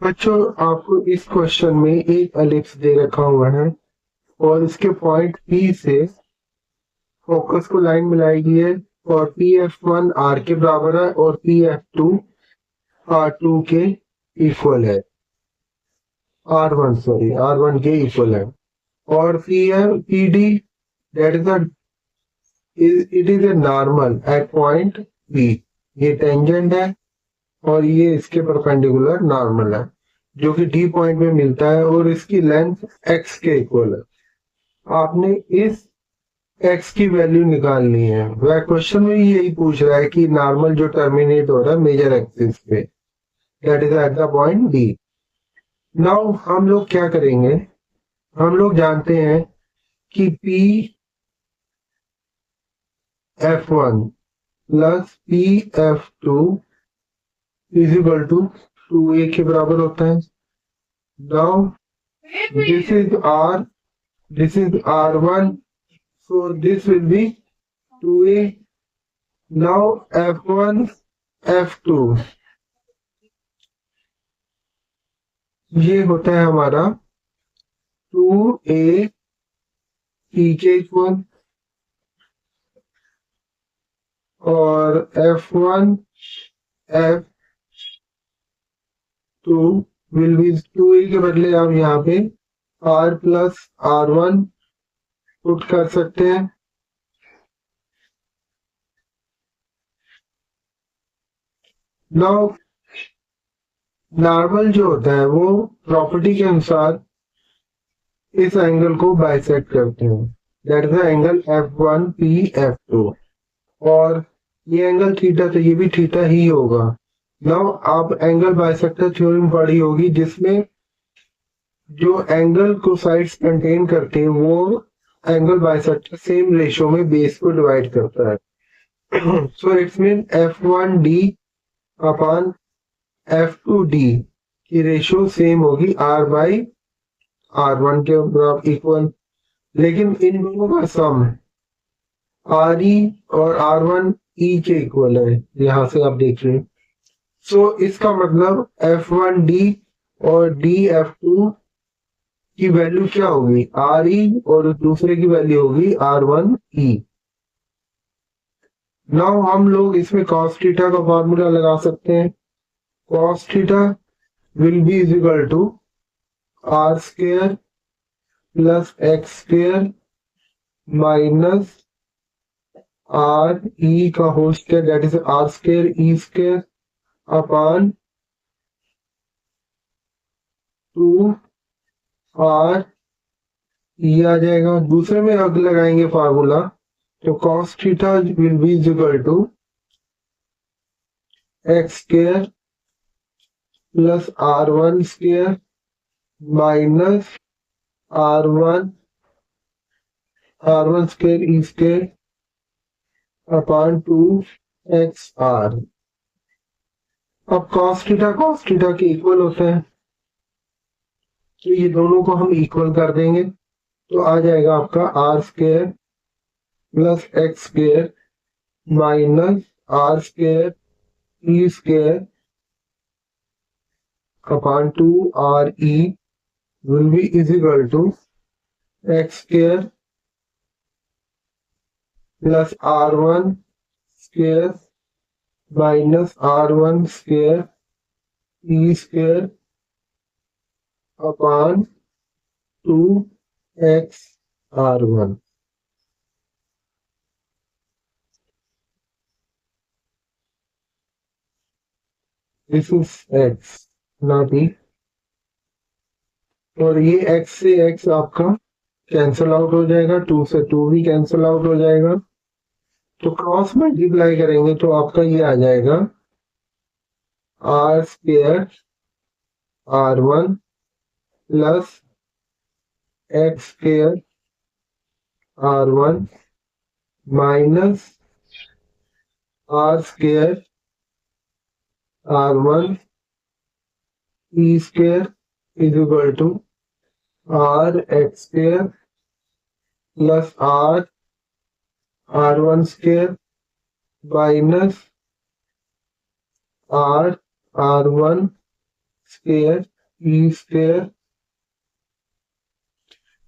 बच्चों, आपको इस क्वेश्चन में एक एलिप्स दे रखा हुआ है और इसके पॉइंट P से फोकस को लाइन मिलाई गई है और PF1 R के बराबर है और PF2 R2 के इक्वल है। R1 के इक्वल है और PD that is a it is a normal at point P। ये टेंजेंट है और ये इसके परपेंडिकुलर नॉर्मल है जो कि D पॉइंट में मिलता है और इसकी लेंथ x के इक्वल है। आपने इस x की वैल्यू निकालनी है। वह क्वेश्चन में यही पूछ रहा है कि नॉर्मल जो टर्मिनेट हो रहा है मेजर एक्सिस पे, that is at the point D। Now हम लोग क्या करेंगे, हम लोग जानते हैं कि PF1 plus PF2 is equal to 2a के बराबर होता है। Now this is R1, so this will be 2a। now F1 F2 ये होता है हमारा 2a P के इक्वल और F1 F2 will be 2a के बदले आप यहाँ पे R प्लस R1 पुट कर सकते हैं। नाउ नॉर्मल जो होता है वो प्रॉपर्टी के अनुसार इस एंगल को बाइसेक्ट करते हैं, that is the angle F1 PF2 और ये एंगल थीटा तो ये भी थीटा ही होगा। नाउ आप एंगल बाइसेक्टर थ्योरम पढ़ी होगी जिसमें जो एंगल को साइड्स कंटेन करते हैं वो एंगल बाइसेक्टर सेम रेशियो में बेस को डिवाइड करता है। So it's mean F1D upon F2D की रेशियो सेम होगी R/R1 के बराबर इक्वल, लेकिन इन दोनों का सम RE और R1E के इक्वल है, यहां से आप देख रहे हैं। सो इसका मतलब F1D और DF2 की वैल्यू क्या होगी, RE और दूसरे की वैल्यू होगी R1E। नाउ हम लोग इसमें cos थीटा का फॉर्मूला लगा सकते हैं। cos theta will be is equal to R square plus X square minus RE का whole square, that is R square E square upon 2R E आ जाएगा। दूसरे में अग लगाएंगे फार्मूला तो cos theta will be is equal to X square plus R1 square minus R1 square E square upon 2XR। अब cos theta के equal होता है तो ये दोनों को हम इक्वल कर देंगे तो आ जाएगा आपका R square plus X square minus R square E square upon 2RE will be is equal to X square plus R1 square minus R1 square E square upon 2XR1। This is X not E और ये X से X आपका cancel out हो जाएगा, 2 से 2 भी cancel out हो जाएगा तो क्रॉस मल्टीप्लाई करेंगे तो आपका ये आ जाएगा R square R1 plus X square R1 minus R square R1 E square is equal to R X square plus R1 square minus R1 square E square.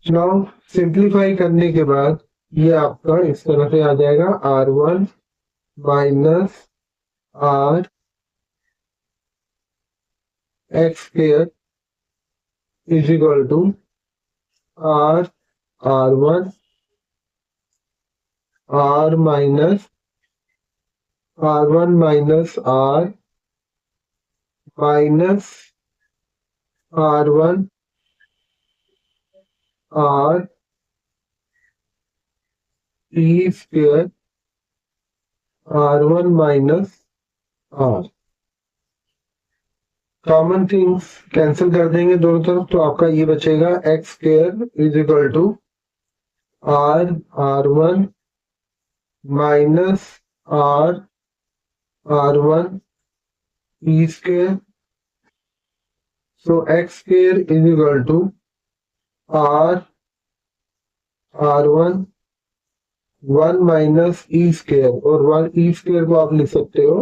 Now simplify करने के बाद ये आपका इस तरह से आ जाएगा R1 minus R X square is equal to R R1 R minus R1 minus R minus R1 R E square R1 minus R. Common things cancel कर देंगे दोनों तरफ, तो आपका ये बचेगा X square is equal to R R1 minus R R1 E square. So X square is equal to R R1 1 minus E square, और 1 E square को आप लिख सकते हो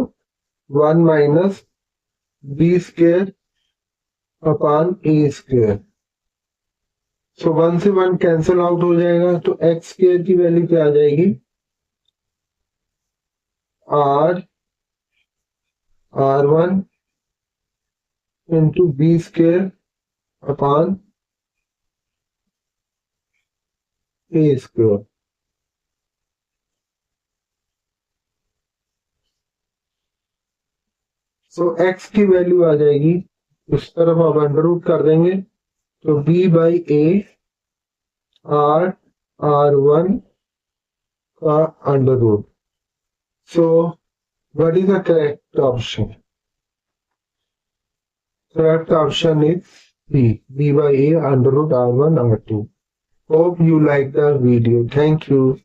1 minus B square upon A square. सो 1 से 1 cancel out हो जाएगा, तो एक्स स्क्वायर की वैल्यू क्या आ जाएगी R R1 into B square upon A square. So X की वैल्यू आ जाएगी, उस तरफ आप अंडर रूट कर देंगे, तो b by A R R1 का under root. So what is the correct option? Correct option is B. B by A under root R1 R2. Hope you like the video. Thank you.